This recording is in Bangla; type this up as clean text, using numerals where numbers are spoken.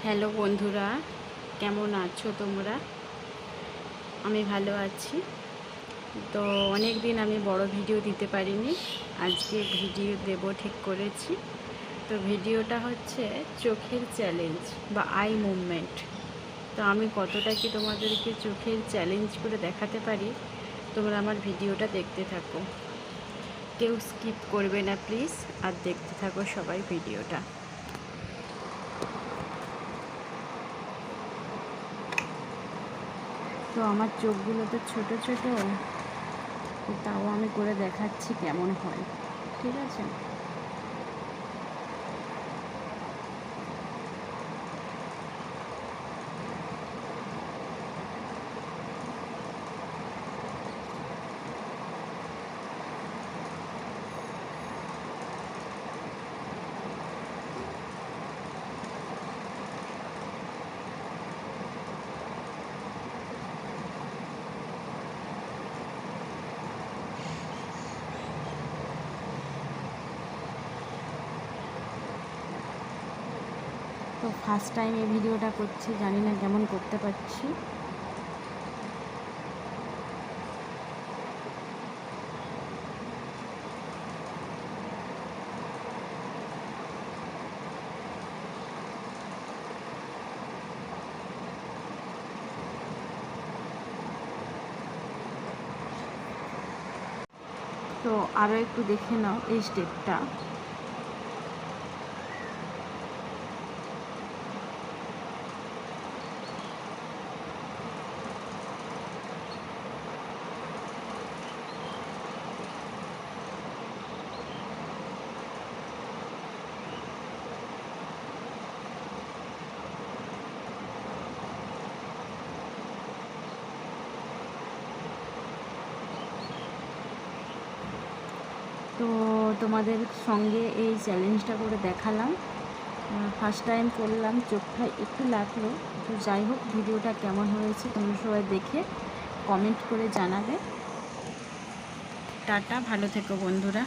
হ্যালো বন্ধুরা, কেমন আছো তোমরা? আমি ভালো আছি। তো অনেক দিন আমি বড় ভিডিও দিতে পারিনি, আজকে ভিডিও দেব ঠিক করেছি। তো ভিডিওটা হচ্ছে চোখের চ্যালেঞ্জ বা আই মুভমেন্ট। তো আমি কতটা কি তোমাদেরকে চোখের চ্যালেঞ্জ করে দেখাতে পারি, তোমরা আমার ভিডিওটা দেখতে থাকো, কেউ স্কিপ করবে না প্লিজ, আর দেখতে থাকো সবাই ভিডিওটা। তো আমার চোখগুলো তো ছোট ছোট, তাও আমি করে দেখাচ্ছি কেমন হয়, ঠিক আছে? তো ফার্স্ট টাইম এই ভিডিওটা করছি, জানি না কেমন করতে পারছি। তো আরও একটু দেখে নাও এই স্টেপটা। তো তোমাদের সঙ্গে এই চ্যালেঞ্জটা করে দেখালাম, ফার্স্ট টাইম করলাম, চোখটা একটু লাগলো। তো যাই হোক, ভিডিওটা কেমন হয়েছে তোমরা সবাই দেখে কমেন্ট করে জানাবে। টাটা, ভালো থেকো বন্ধুরা।